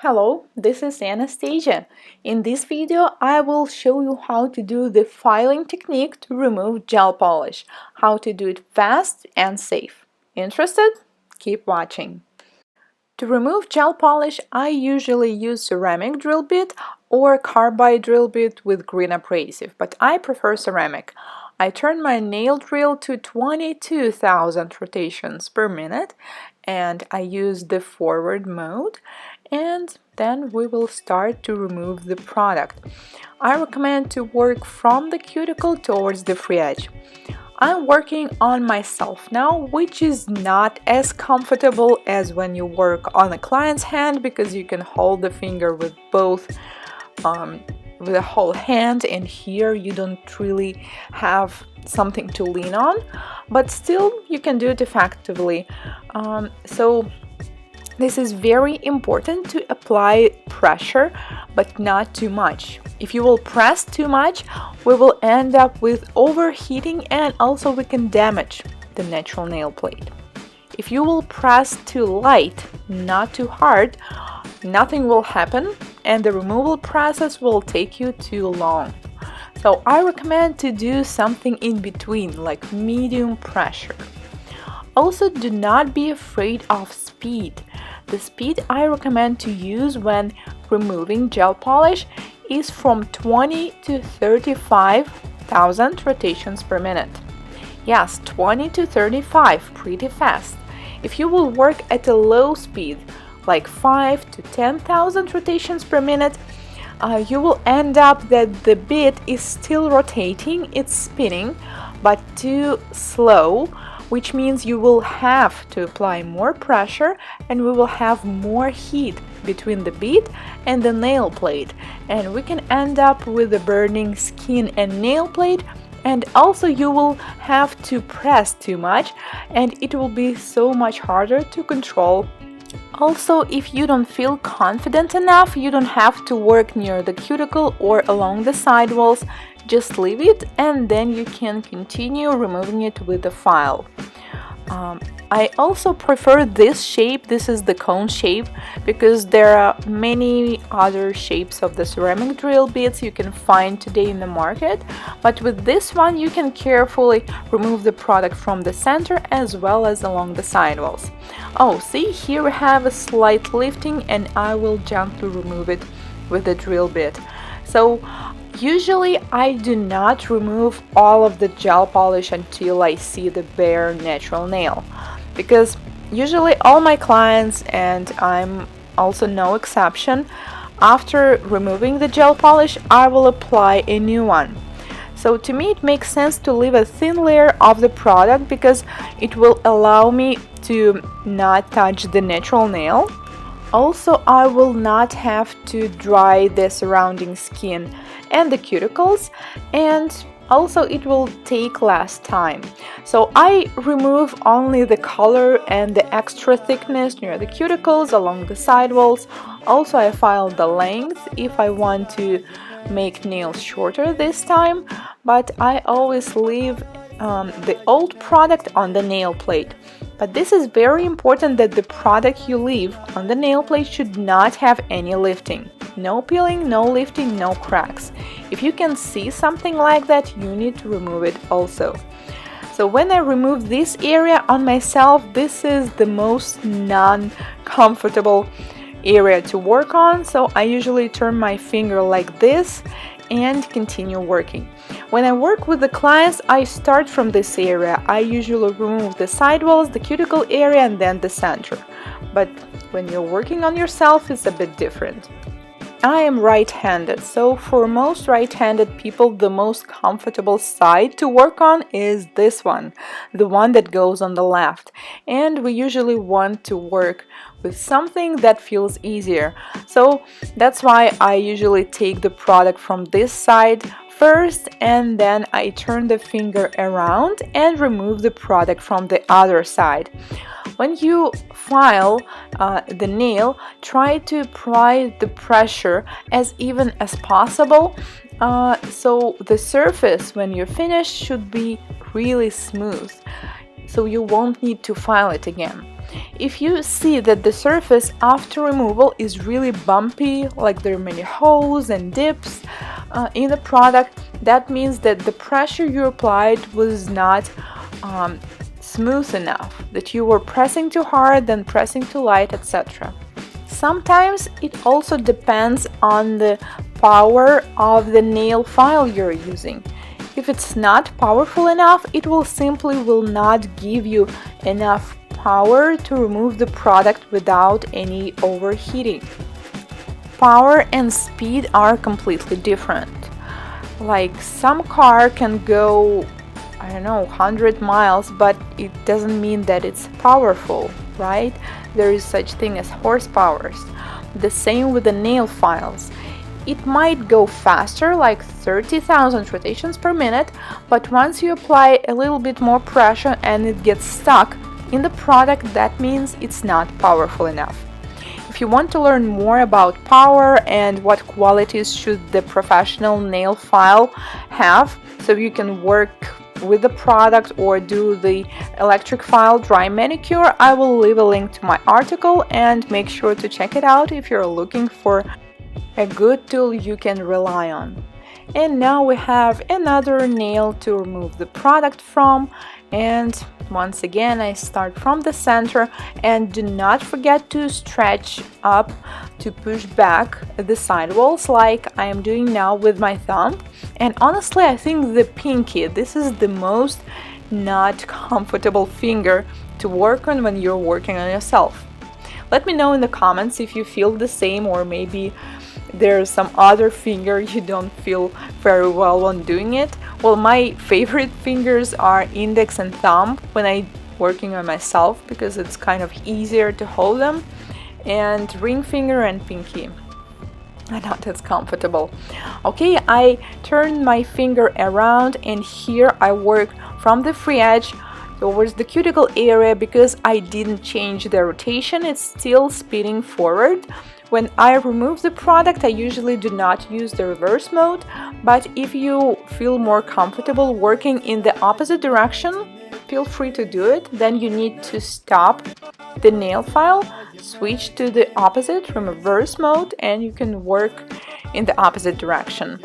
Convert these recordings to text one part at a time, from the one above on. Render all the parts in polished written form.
Hello, this is Anastasia. In this video, I will show you how to do the filing technique to remove gel polish, how to do it fast and safe. Interested? Keep watching. To remove gel polish, I usually use ceramic drill bit or carbide drill bit with green abrasive, but I prefer ceramic. I turn my nail drill to 22,000 rotations per minute and I use the forward mode, and then we will start to remove the product. I recommend to work from the cuticle towards the free edge. I'm working on myself now, which is not as comfortable as when you work on a client's hand because you can hold the finger with both with the whole hand, and here you don't really have something to lean on, but still you can do it effectively. So this is very important to apply pressure, but not too much. If you will press too much, we will end up with overheating and also we can damage the natural nail plate. If you will press too light, not too hard, nothing will happen and the removal process will take you too long. So I recommend to do something in between, like medium pressure. Also, do not be afraid of speed. The speed I recommend to use when removing gel polish is from 20 to 35,000 rotations per minute. Yes, 20 to 35, pretty fast. If you will work at a low speed, like 5 to 10,000 rotations per minute, you will end up that the bit is still rotating, it's spinning, but too slow, which means you will have to apply more pressure and we will have more heat between the bit and the nail plate, and we can end up with a burning skin and nail plate, and also you will have to press too much and it will be so much harder to control. Also, if you don't feel confident enough, you don't have to work near the cuticle or along the side walls. Just leave it and then you can continue removing it with the file. I also prefer this shape. This is the cone shape because there are many other shapes of the ceramic drill bits you can find today in the market, but with this one you can carefully remove the product from the center as well as along the side walls. Oh, see, here we have a slight lifting and I will gently remove it with the drill bit. So usually I do not remove all of the gel polish until I see the bare natural nail, because usually all my clients, and I'm also no exception, after removing the gel polish I will apply a new one. So to me it makes sense to leave a thin layer of the product because it will allow me to not touch the natural nail. Also, I will not have to dry the surrounding skin and the cuticles, and also it will take less time. So I remove only the color and the extra thickness near the cuticles along the side walls. Also, I file the length if I want to make nails shorter this time, but I always leave the old product on the nail plate. But this is very important that the product you leave on the nail plate should not have any lifting. No peeling, no lifting, no cracks. If you can see something like that, you need to remove it also. So when I remove this area on myself, this is the most non-comfortable area to work on, so I usually turn my finger like this and continue working. When I work with the clients, I start from this area. I usually remove the side walls, the cuticle area, and then the center. But when you're working on yourself, it's a bit different. I am right-handed, so for most right-handed people, the most comfortable side to work on is this one, the one that goes on the left. And we usually want to work with something that feels easier. So that's why I usually take the product from this side first, and then I turn the finger around and remove the product from the other side. When you file the nail, try to apply the pressure as even as possible, so the surface when you're finished should be really smooth, so you won't need to file it again. If you see that the surface after removal is really bumpy, like there are many holes and dips in the product, that means that the pressure you applied was not smooth enough, that you were pressing too hard, then pressing too light, etc. Sometimes it also depends on the power of the nail file you're using. If it's not powerful enough, it will simply not give you enough power to remove the product without any overheating. Power and speed are completely different. Like some car can go, I don't know, 100 miles, but it doesn't mean that it's powerful, right? There is such thing as horsepowers. The same with the nail files. It might go faster, like 30,000 rotations per minute, but once you apply a little bit more pressure and it gets stuck in the product, that means it's not powerful enough. If you want to learn more about power and what qualities should the professional nail file have, so you can work with the product or do the electric file dry manicure, I will leave a link to my article and make sure to check it out if you're looking for a good tool you can rely on. And now we have another nail to remove the product from, and once again I start from the center, and do not forget to stretch up to push back the side walls like I am doing now with my thumb. And honestly, I think the pinky, this is the most not comfortable finger to work on when you're working on yourself. Let me know in the comments if you feel the same, or maybe there's some other finger you don't feel very well when doing it. Well, my favorite fingers are index and thumb when I'm working on myself, because it's kind of easier to hold them, and ring finger and pinky. I know that's comfortable. Okay, I turn my finger around, and here I work from the free edge towards the cuticle area. Because I didn't change the rotation, it's still spinning forward. When I remove the product, I usually do not use the reverse mode, but if you feel more comfortable working in the opposite direction, feel free to do it. Then you need to stop the nail file, switch to the opposite from reverse mode, and you can work in the opposite direction.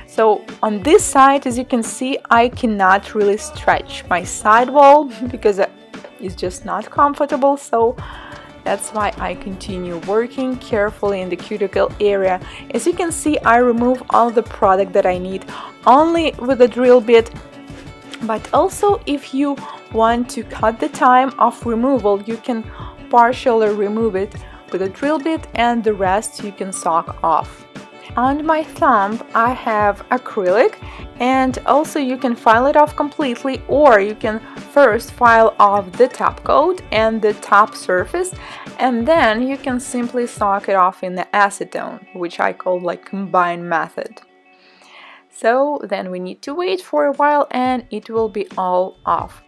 So on this side, as you can see, I cannot really stretch my sidewall because it's just not comfortable, so that's why I continue working carefully in the cuticle area. As you can see, I remove all the product that I need only with a drill bit, but also if you want to cut the time of removal, you can partially remove it with a drill bit, and the rest you can soak off. On my thumb I have acrylic, and also you can file it off completely, or you can first file off the top coat and the top surface, and then you can simply soak it off in the acetone, which I call like combined method. So then we need to wait for a while and it will be all off.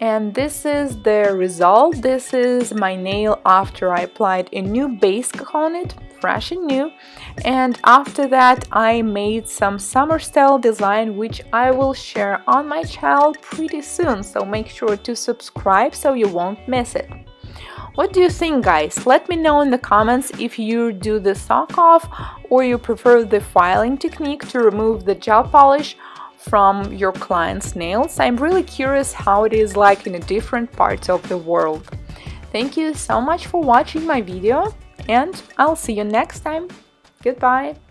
And this is the result. This is my nail after I applied a new base on it, fresh and new. And after that I made some summer style design, which I will share on my channel pretty soon, so make sure to subscribe so you won't miss it. What do you think, guys? Let me know in the comments if you do the soak off or you prefer the filing technique to remove the gel polish from your client's nails. I'm really curious how it is like in different parts of the world. Thank you so much for watching my video, and I'll see you next time. Goodbye!